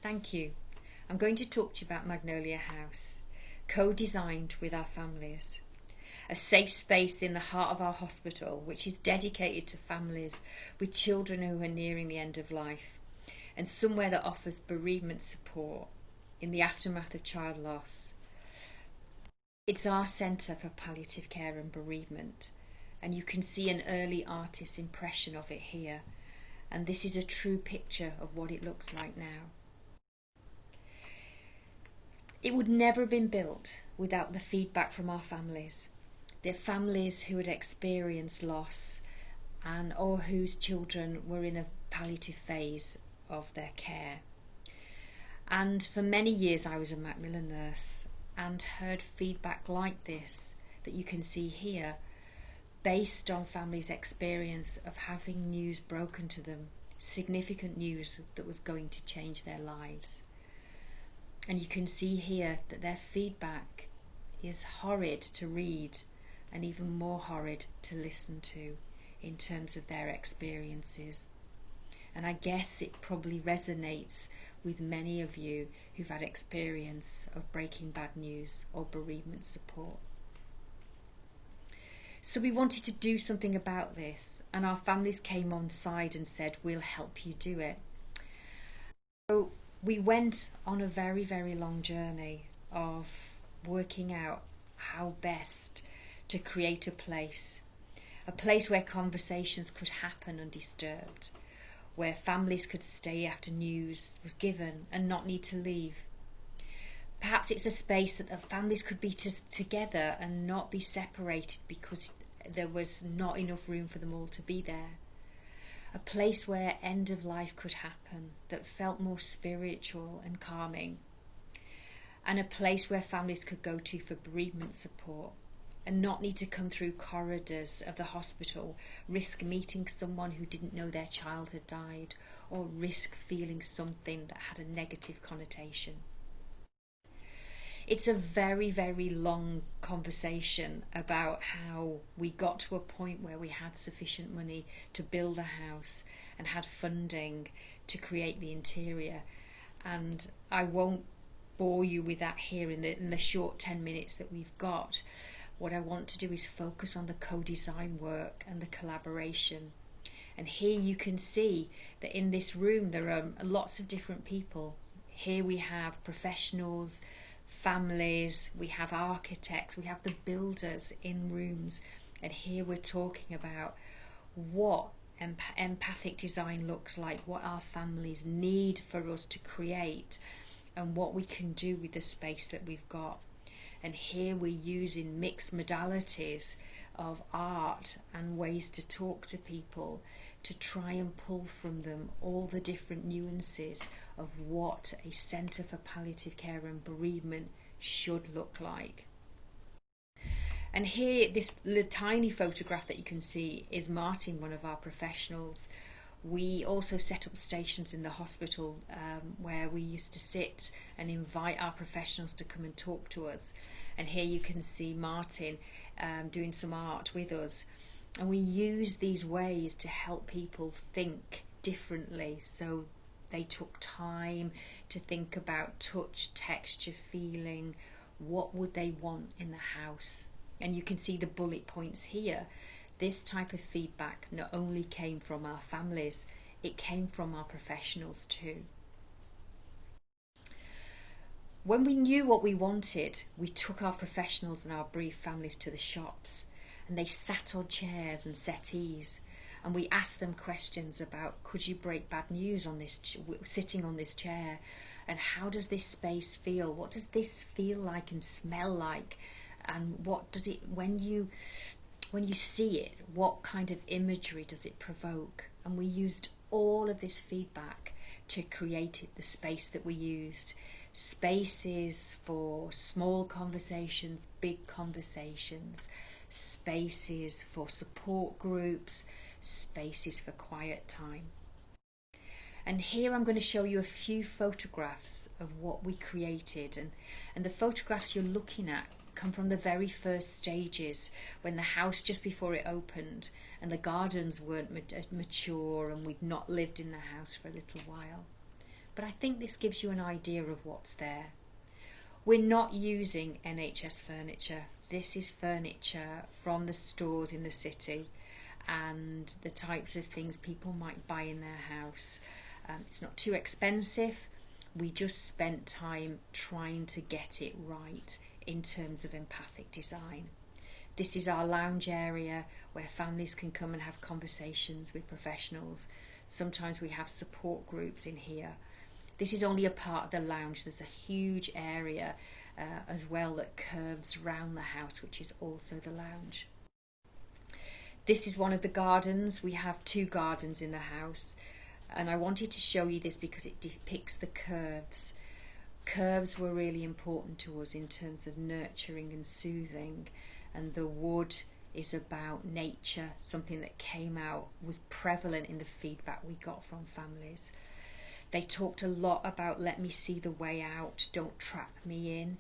Thank you. I'm going to talk to you about Magnolia House, co-designed with our families. A safe space in the heart of our hospital, which is dedicated to families with children who are nearing the end of life, and somewhere that offers bereavement support in the aftermath of child loss. It's our centre for palliative care and bereavement, and you can see an early artist's impression of it here, and this is a true picture of what it looks like now. It would never have been built without the feedback from our families. The families who had experienced loss and or whose children were in a palliative phase of their care. And for many years I was a Macmillan nurse and heard feedback like this that you can see here, based on families' experience of having news broken to them, significant news that was going to change their lives. And you can see here that their feedback is horrid to read and even more horrid to listen to in terms of their experiences. And I guess it probably resonates with many of you who've had experience of breaking bad news or bereavement support. So we wanted to do something about this, and our families came on side and said, we'll help you do it. So we went on a very, very long journey of working out how best to create a place where conversations could happen undisturbed, where families could stay after news was given and not need to leave. Perhaps it's a space that the families could be together and not be separated because there was not enough room for them all to be there. A place where end of life could happen that felt more spiritual and calming. And a place where families could go to for bereavement support and not need to come through corridors of the hospital, risk meeting someone who didn't know their child had died, or risk feeling something that had a negative connotation. It's a very, very long conversation about how we got to a point where we had sufficient money to build a house and had funding to create the interior. And I won't bore you with that here in the short 10 minutes that we've got. What I want to do is focus on the co-design work and the collaboration. And here you can see that in this room there are lots of different people. Here we have professionals, families, we have architects, we have the builders in rooms, and here we're talking about what empathic design looks like, what our families need for us to create, and what we can do with the space that we've got. And here we're using mixed modalities of art and ways to talk to people to try and pull from them all the different nuances of what a centre for palliative care and bereavement should look like. And here, this little tiny photograph that you can see is Martin, one of our professionals. We also set up stations in the hospital where we used to sit and invite our professionals to come and talk to us. And here you can see Martin doing some art with us. And we use these ways to help people think differently. So they took time to think about touch, texture, feeling. What would they want in the house? And you can see the bullet points here. This type of feedback not only came from our families, it came from our professionals too. When we knew what we wanted, we took our professionals and our bereaved families to the shops, and they sat on chairs and settees, and we asked them questions about, could you break bad news on this, sitting on this chair, and how does this space feel? What does this feel like and smell like? And what does it, when you see it, what kind of imagery does it provoke? And we used all of this feedback to create the space that we used. Spaces for small conversations, big conversations, spaces for support groups, spaces for quiet time. And here I'm going to show you a few photographs of what we created, and the photographs you're looking at come from the very first stages, when the house, just before it opened, and the gardens weren't mature and we'd not lived in the house for a little while. but I think this gives you an idea of what's there. We're not using NHS furniture. This is furniture from the stores in the city and the types of things people might buy in their house. It's not too expensive. We just spent time trying to get it right in terms of empathic design. This is our lounge area where families can come and have conversations with professionals. Sometimes we have support groups in here. This is only a part of the lounge. There's a huge area as well that curves round the house, which is also the lounge. This is one of the gardens. We have 2 gardens in the house, and I wanted to show you this because it depicts the curves. Curves were really important to us in terms of nurturing and soothing, and the wood is about nature, something that came out, was prevalent in the feedback we got from families. They talked a lot about let me see the way out, don't trap me in.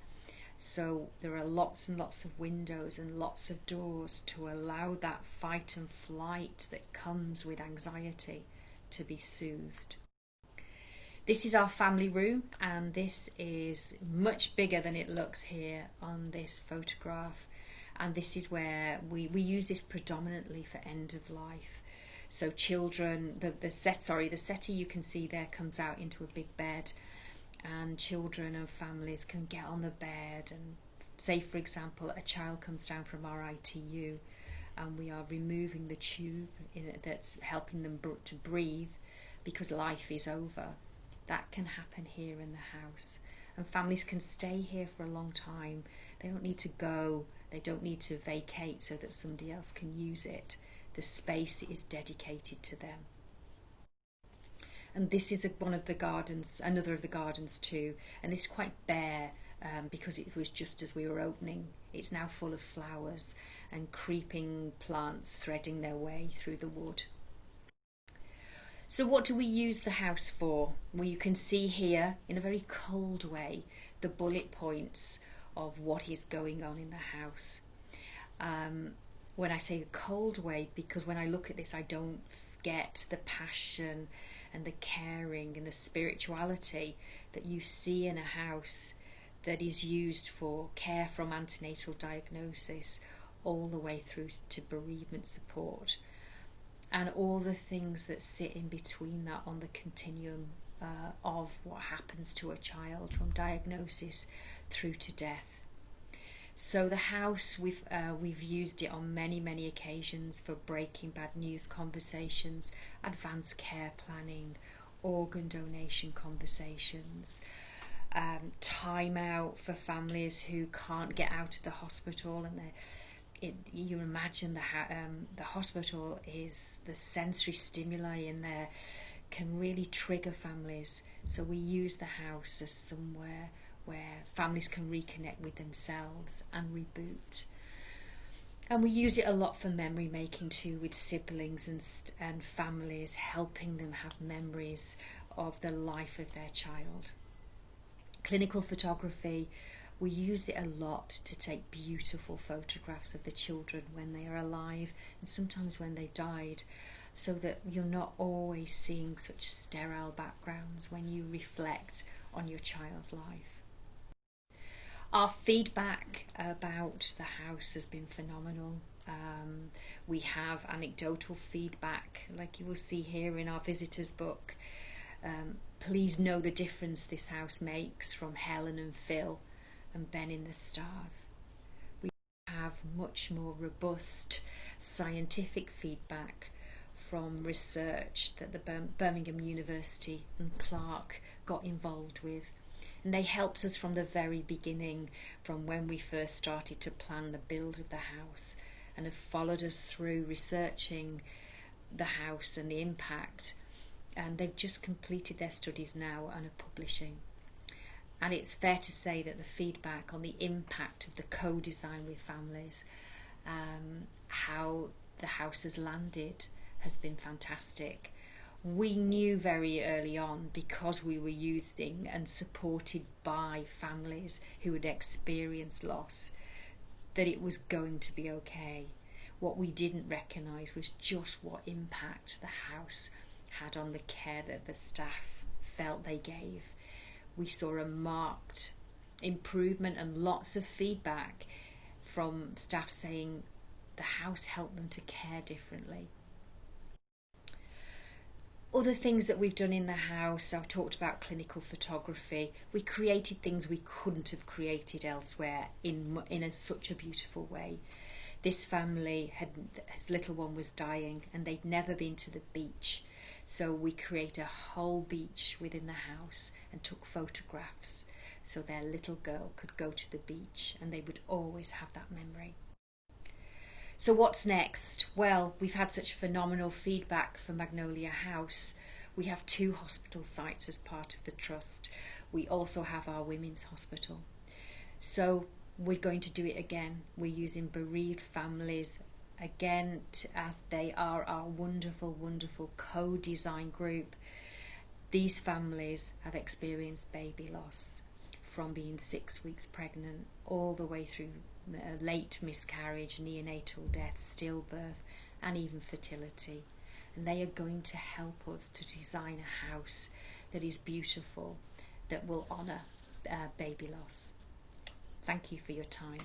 So there are lots and lots of windows and lots of doors to allow that fight and flight that comes with anxiety to be soothed. This is our family room, and this is much bigger than it looks here on this photograph. And this is where we use this predominantly for end of life. So children, the settee you can see there comes out into a big bed, and children and families can get on the bed and say, for example, a child comes down from our ITU and we are removing the tube that's helping them to breathe because life is over. That can happen here in the house, and families can stay here for a long time. They don't need to go, they don't need to vacate so that somebody else can use it. The space is dedicated to them. And this is one of the gardens, another of the gardens too, and this is quite bare because it was just as we were opening. It's now full of flowers and creeping plants threading their way through the wood. So what do we use the house for? Well, you can see here in a very cold way the bullet points of what is going on in the house. When I say the cold way, because when I look at this I don't get the passion and the caring and the spirituality that you see in a house that is used for care from antenatal diagnosis all the way through to bereavement support, and all the things that sit in between that on the continuum of what happens to a child from diagnosis through to death. So the house, we've used it on many occasions for breaking bad news conversations, advanced care planning, organ donation conversations, time out for families who can't get out of the hospital, and you imagine the hospital is the sensory stimuli in there can really trigger families. So we use the house as somewhere where families can reconnect with themselves and reboot. And we use it a lot for memory making too, with siblings and families, helping them have memories of the life of their child. Clinical photography, we used it a lot to take beautiful photographs of the children when they are alive and sometimes when they've died, so that you're not always seeing such sterile backgrounds when you reflect on your child's life. Our feedback about the house has been phenomenal. We have anecdotal feedback, like you will see here in our visitors book. Please know the difference this house makes, from Helen and Phil and Ben in the Stars. We have much more robust scientific feedback from research that the Birmingham University and Clark got involved with. And they helped us from the very beginning, from when we first started to plan the build of the house, and have followed us through researching the house and the impact. And they've just completed their studies now and are publishing. And it's fair to say that the feedback on the impact of the co-design with families, how the house has landed, has been fantastic. We knew very early on, because we were using and supported by families who had experienced loss, that it was going to be okay. What we didn't recognise was just what impact the house had on the care that the staff felt they gave. We saw a marked improvement and lots of feedback from staff saying the house helped them to care differently. Other things that we've done in the house, I've talked about clinical photography. We created things we couldn't have created elsewhere in such a beautiful way. This family, his little one was dying and they'd never been to the beach. So we created a whole beach within the house and took photographs so their little girl could go to the beach and they would always have that memory. So what's next? Well, we've had such phenomenal feedback for Magnolia House. We have 2 hospital sites as part of the trust. We also have our women's hospital. So we're going to do it again. We're using bereaved families again as they are our wonderful, wonderful co-design group. These families have experienced baby loss from being 6 weeks pregnant all the way through late miscarriage, neonatal death, stillbirth, and even fertility. And they are going to help us to design a house that is beautiful, that will honour baby loss. Thank you for your time.